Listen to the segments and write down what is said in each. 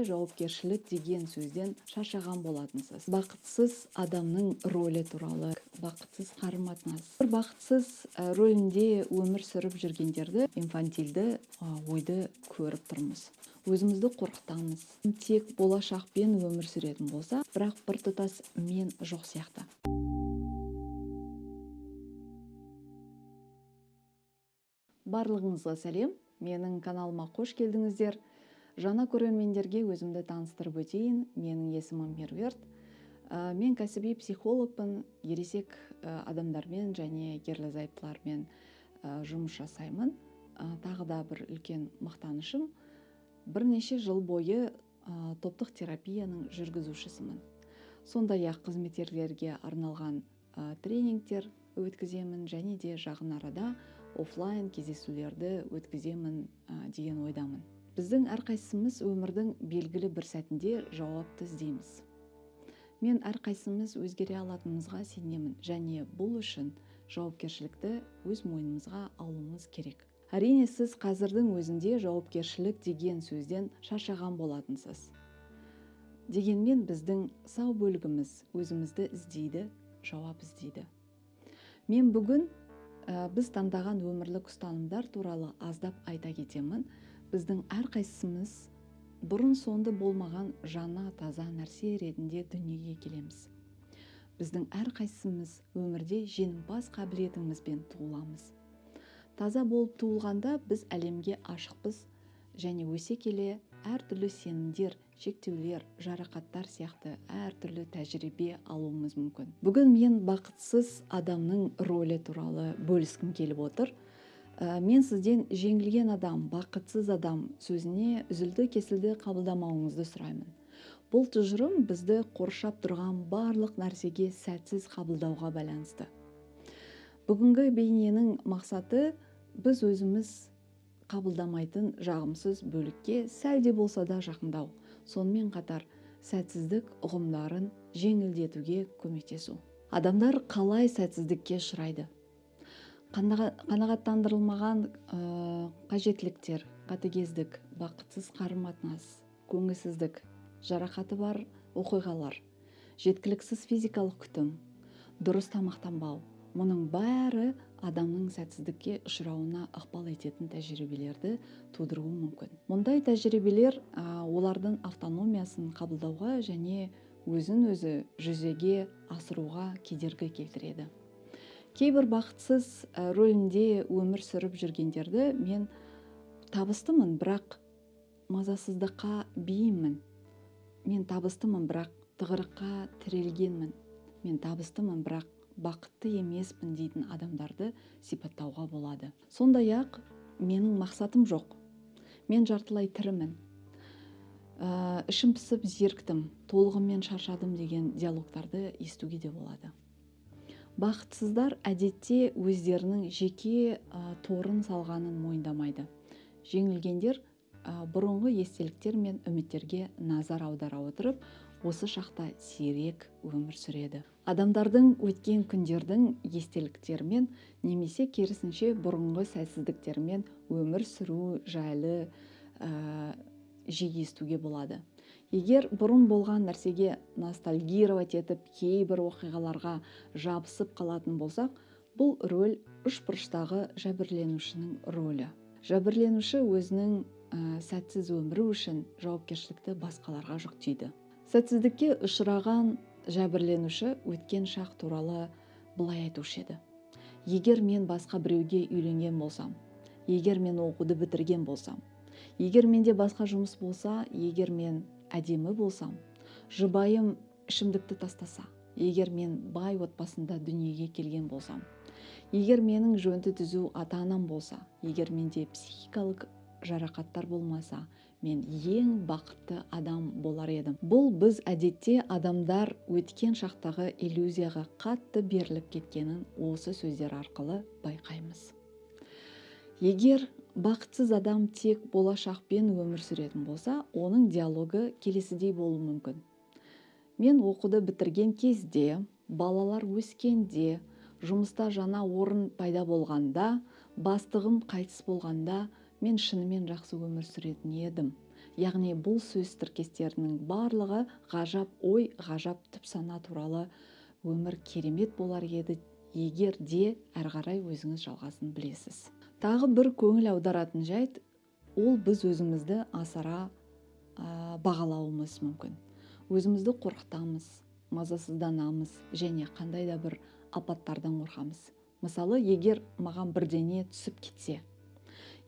Жауапкершілік деген сөзден шаршаған болатынсыз. Бақытсыз адамның рөлі туралы, бақытсыз қарым-қатынас. Бір бақытсыз рөлінде өмір сүріп жүргендерді инфантильді ойды көріп тұрмыз. Өзімізді қорқытамыз. Тек болашақпен өмір сүретін болса, бірақ біртұтас мен жоқ сияқты. Барлығыңызға сәлем. Менің каналыма қош келдіңіздер. Жаңа көрермендерге өзімді таныстырып өтейін. Менің есімім Меруерт. Мен кәсіби психологпын. Ересек адамдармен және ерлі-зайыптылармен жұмыс жасаймын. Тағы да бір үлкен мақтанышым. Бірнеше жыл бойы топтық терапияның жүргізушісімін. Сондай-ақ қызметкерлерге арналған тренингтер өткіземін және де жақын арада офлайн кездесулерді өткіземін деген ойдамын. Біздің әрқайсымыз өмірдің белгілі бір сәтінде жауапты іздейміз. Мен әрқайсымыз өзгере алатынымызға сенемін және бұл үшін жауапкершілікті өз мойнымызға алуымыз керек. Әрине, сіз қазірдің өзінде жауапкершілік деген сөзден шаршаған болатынсыз. Дегенмен біздің сау бөлігіміз өзімізді іздейді, жауап іздейді. Мен бүгін біз таңдаған өмірлік ұстанымдар туралы аздап айта кетемін. Біздің әрқайсымыз бұрын соңды болмаған жаңа таза нәрсе ретінде дүниеге келеміз. Біздің әрқайсымыз өмірде жеңімпаз қабілетімізбен туыламыз. Таза болып туылғанда біз әлемге ашықпыз және өсе келе әртүрлі сенімдер, шектеулер, жарақаттар сияқты әртүрлі тәжірибе алуымыз мүмкін. Бүгін мен бақытсыз адамның рөлі туралы бөліскім келіп отыр. Мен сізден жеңілген адам, бақытсыз адам сөзіне үзілді-кесілді қабылдамауыңызды сұраймын. Бұл тұжырым бізді қоршап тұрған барлық нәрсеге сәтсіз қабылдауға байланысты. Бүгінгі бейненің мақсаты біз өзіміз қабылдамайтын жағымсыз бөлікке сәл де болса да жақындау. Сонымен қатар сәтсіздік ұғымдарын жеңілдетуге көмектесу. Адамдар қалай сәтсіздікке ұшырайды? Қанағаттандырылмаған қажеттіліктер, қатыгездік, бақытсыз қарым-қатынас, көңілсіздік, жарақаты бар оқиғалар, жеткіліксіз физикалық күтім, дұрыс тамақтанбау. Мұның бәрі адамның сәтсіздікке ұшырауына ықпал ететін тәжірибелерді тудыруы мүмкін. Мұндай тәжірибелер олардың автономиясын қабылдауға және өзін-өзі жүзеге асыруға кедергі келтіреді. Кейбір бақытсыз рөлінде өмір сүріп жүргендерді мен табыстымын, бірақ мазасыздыққа бейіммін. Мен табыстымын, бірақ тығырыққа тірелгенмін. Мен табыстымын, бірақ бақытты емеспін дейтін адамдарды сипаттауға болады. Сондай-ақ менің мақсатым жоқ. Мен жартылай тірімін. Ішім пысып зеріктім, толығымен шаршадым деген диалогтарды естуге де болады. Бақытсыздар әдетте өздерінің жеке торын салғанын мойындамайды. Жеңілгендер бұрынғы естеліктер мен үміттерге назар аудара отырып, осы шақта сирек өмір сүреді. Адамдардың өткен күндердің естеліктерімен немесе керісінше бұрынғы сәтсіздіктермен өмір сүру жайлы жиі естуге болады. Егер бұрын болған нәрсеге ностальгировать етіп, кейбір оқиғаларға жабысып қалатын болсақ, бұл рөл үшбұрыштағы жәбірленушінің рөлі. Жәбірленуші өзінің сәтсіз өмірі үшін жауапкершілікті басқаларға жүктейді. Сәтсіздікке ұшыраған жәбірленуші өткен шақ туралы былай айтушы еді. Егер мен басқа біреуге үйленген болсам, егер мен оқуды бітірген болсам, егер менде басқа жұмыс болса, егер мен әдемі болсам, жұбайым ішімдікті тастаса, егер мен бай отбасында дүниеге келген болсам, егер менің жөнді түзу ата-анам болса, егер менде психикалық жарақаттар болмаса, мен ең бақытты адам болар едім. Бұл біз әдетте адамдар өткен шақтағы иллюзияға қатты беріліп кеткенін осы сөздер арқылы байқаймыз. Егер бақытсыз адам тек болашақпен өмір сүретін болса, оның диалогы келесідей болуы мүмкін. Мен оқуды бітірген кезде, балалар өскенде, жұмыста жаңа орын пайда болғанда, бастығым қайтыс болғанда, мен шынымен жақсы өмір сүретін едім. яғни бұл сөз тіркестерінің барлығы ғажап ой, ғажап түп сана туралы өмір керемет болар еді егер де әрі қарай өзіңіз жалғасын білесіз. Тағы бір көңіл аударатын жайт, ол біз өзімізді асыра бағалауымыз мүмкін. Өзімізді қорқытамыз, мазасызданамыз және қандай да бір апаттардан қорқамыз. Мысалы, егер маған бірдеңе түсіп кетсе,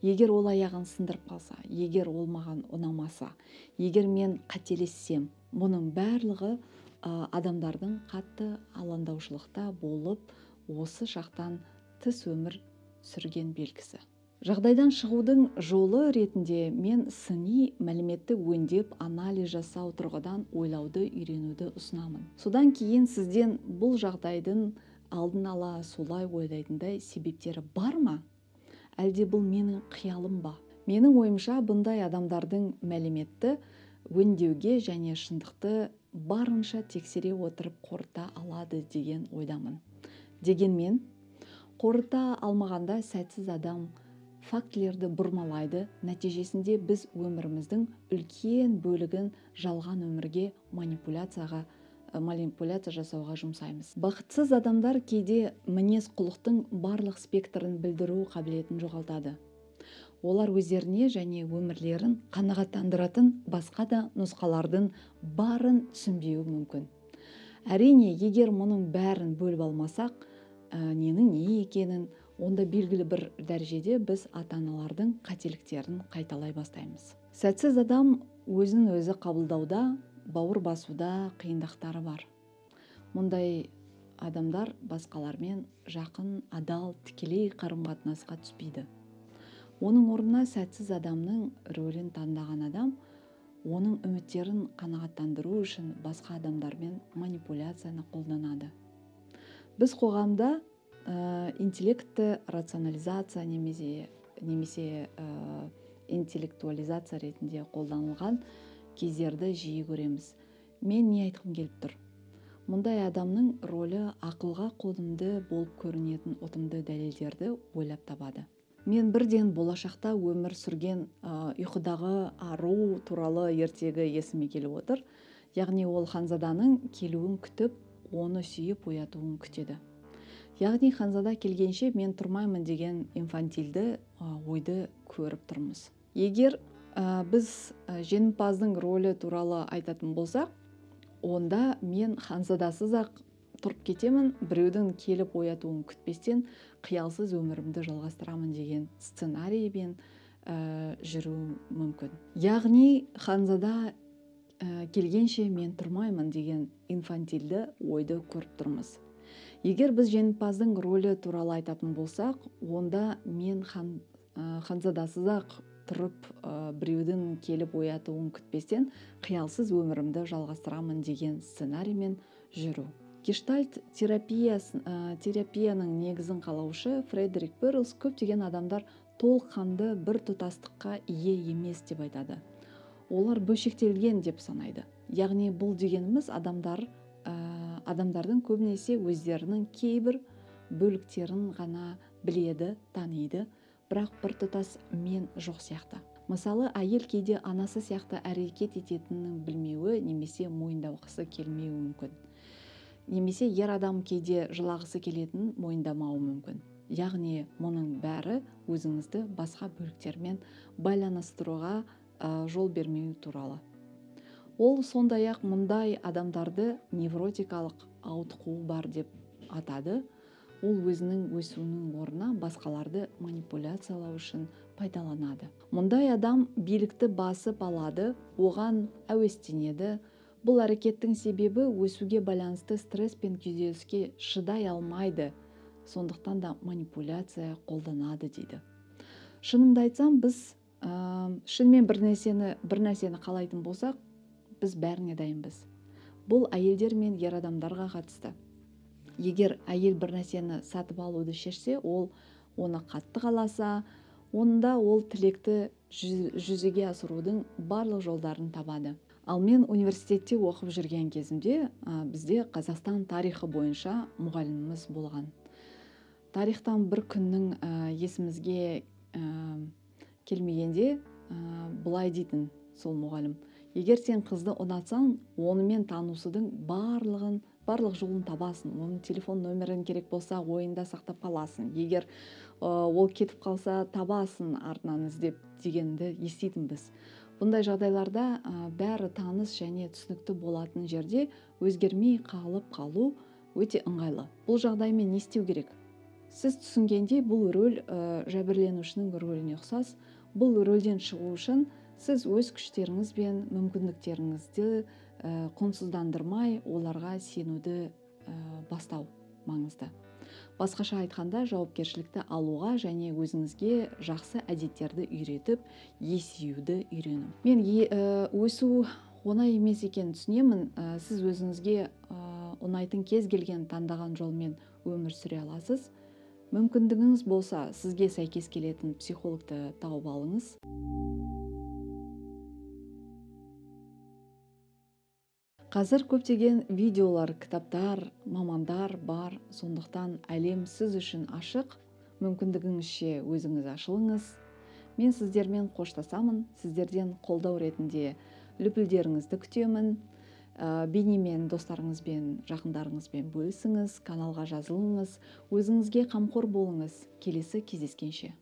егер ол аяғын сындырып қалса, егер ол маған ұнамаса, егер мен қателессем, мұның барлығы адамдардың қатты алаңдаушылықта болып, осы шақтан тыс өмір сүрген белгісі. Жағдайдан шығудың жолы ретінде мен сыни мәліметті өңдеп, анализ жасау тұрғыдан ойлауды үйренуді ұсынамын. Содан кейін сізден бұл жағдайдың алдын ала солай ойлайтындай себептері бар ма? Әлде бұл менің қиялым ба? Менің ойымша, бұндай адамдардың мәліметті өңдеуге және шындықты барынша тексере отырып қорыта алады деген ойдамын. Дегенмен, қорыта алмағанда сәтсіз адам фактілерді бұрмалайды, нәтижесінде біз өміріміздің үлкен бөлігін жалған өмірге манипуляция жасауға жұмсаймыз. Бақытсыз адамдар кейде мінез құлықтың барлық спектрін білдіру қабілетін жоғалтады. Олар өздеріне және өмірлерін қанағаттандыратын басқа да нұсқалардың барын түсінбеуі мүмкін. Әрине, егер мұның бәрін бөліп алмасақ, ненің не екенін, онда белгілі бір дәрежеде біз ата-аналардың қателіктерін қайталай бастаймыз. Сәтсіз адам өзін өзі қабылдауда, бауыр басуда қиындықтары бар. Мұндай адамдар басқалармен жақын, адал, тікелей қарым-қатынасқа түспейді. Оның орнына сәтсіз адамның рөлін таңдаған адам, оның үміттерін қанағаттандыру үшін басқа адамдармен манипуляцияны қолданады. Біз қоғамда интеллектті рационализация немесе интеллектуализация ретінде қолданылған кездерді жиі көреміз. Мен не айтқым келіп тұр? Мұндай адамның рөлі ақылға қонымды болып көрінетін ұтымды дәлелдерді ойлап табады. Мен бірден болашақта өмір сүрген ұйқыдағы ару туралы ертегі есіме келіп отыр. Яғни ол ханзаданың келуін күтіп, оны сүйіп оятуын күтеді. Яғни ханзада келгенше мен тұрмаймын деген инфантильді ойды көріп тұрмыз. Егер біз жеңімпаздың рөлі туралы айтатын болсақ, онда мен ханзадасыз-ақ тұрып кетемін, біреудің келіп оятуын күтпестен қиялсыз өмірімді жалғастырамын деген сценариймен жүру мүмкін. Яғни ханзада келгенше мен тұрмаймын деген инфантильді ойды көріп тұрмыз. Егер біз жеңімпаздың рөлі туралы айтатын болсақ, онда мен ханзадасыз-ақ тұрып, біреудің келіп оятуын күтпестен қиялсыз өмірімді жалғастырамын деген сценариймен жүру. Гештальт терапияның негізін қалаушы Фредерик Перлс көптеген адамдар толыққанды бір тұтастыққа ие емес деп айтады. Олар бөлшектелген деп санайды. Яғни бұл дегеніміз адамдардың көбінесе өздерінің кейбір бөліктерін ғана біледі, таниды, бірақ бір тұтас мен жоқ сияқты. Мысалы, әйел кейде анасы сияқты әрекет ететінін білмеуі немесе мойындағысы келмеуі мүмкін. Немесе ер адам кейде жылағысы келетінін мойындамауы мүмкін. Яғни мұның бәрі өзіңізді басқа бөліктермен байланыстыруға жол бермеу туралы. Ол сондай-ақ мұндай адамдарды невротикалық ауытқуы бар деп атады. Ол өзінің өсуінің орнына басқаларды манипуляциялау үшін пайдаланады. Мұндай адам билікті басып алады, оған әуестенеді. Бұл әрекеттің себебі өсуге байланысты стресс пен күйзеліске шыдай алмайды. Сондықтан да манипуляция қолданады дейді. Шынымды айтсам, біз шынымен бір нәрсені қалайтын болсақ, біз бәріне дайынбыз. Бұл әйелдер мен ер адамдарға қатысты. Егер әйел бір нәрсені сатып алуды шешсе, ол оны қатты қаласа, онда ол тілекті жүзеге асырудың барлық жолдарын табады. Ал мен университетте оқып жүрген кезімде бізде Қазақстан тарихы бойынша мұғаліміміз болған. Тарихтан бір күннің есімізге келмегенде былай дейтін: сол мұғалім. Егер сен қызды ұнатсаң, онымен танысудың барлық жолын табасың. Оның телефон нөмірін керек болса ойында сақтап қаласың. Егер ол кетіп қалса, табасың артынан іздеп дегенді еститінбіз. Бұндай жағдайларда бәрі таныс және түсінікті болатын жерде өзгермей қалу өте ыңғайлы. Бұл жағдаймен не істеу керек? Сіз түсінгендей, бұл рөл жәбірленушінің рөліне ұқсас. Бұл рөлден шығу үшін сіз өз күштеріңіз бен мүмкіндіктеріңізді құнсыздандырмай, оларға сенуді бастау маңызды. Басқаша айтқанда, жауапкершілікті алуға және өзіңізге жақсы әдеттерді үйретіп, есеюді үйрену. Мен өсу оңай емес екенін түсінемін. Сіз өзіңізге ұнайтын кез келген таңдаған жолмен өмір сүре аласыз. Мүмкіндігіңіз болса, сізге сәйкес келетін психологты тауып алыңыз. Қазір көптеген видеолар, кітаптар, мамандар бар, сондықтан әлем сіз үшін ашық. Мүмкіндігіңізше өзіңіз ашылыңыз. Мен сіздермен қоштасамын. Сіздерден қолдау ретінде лүпілдеріңізді күтемін. Бейнемен достарыңызбен, жақындарыңызбен бөлісіңіз, каналға жазылыңыз, өзіңізге қамқор болыңыз. Келесі кездескенше.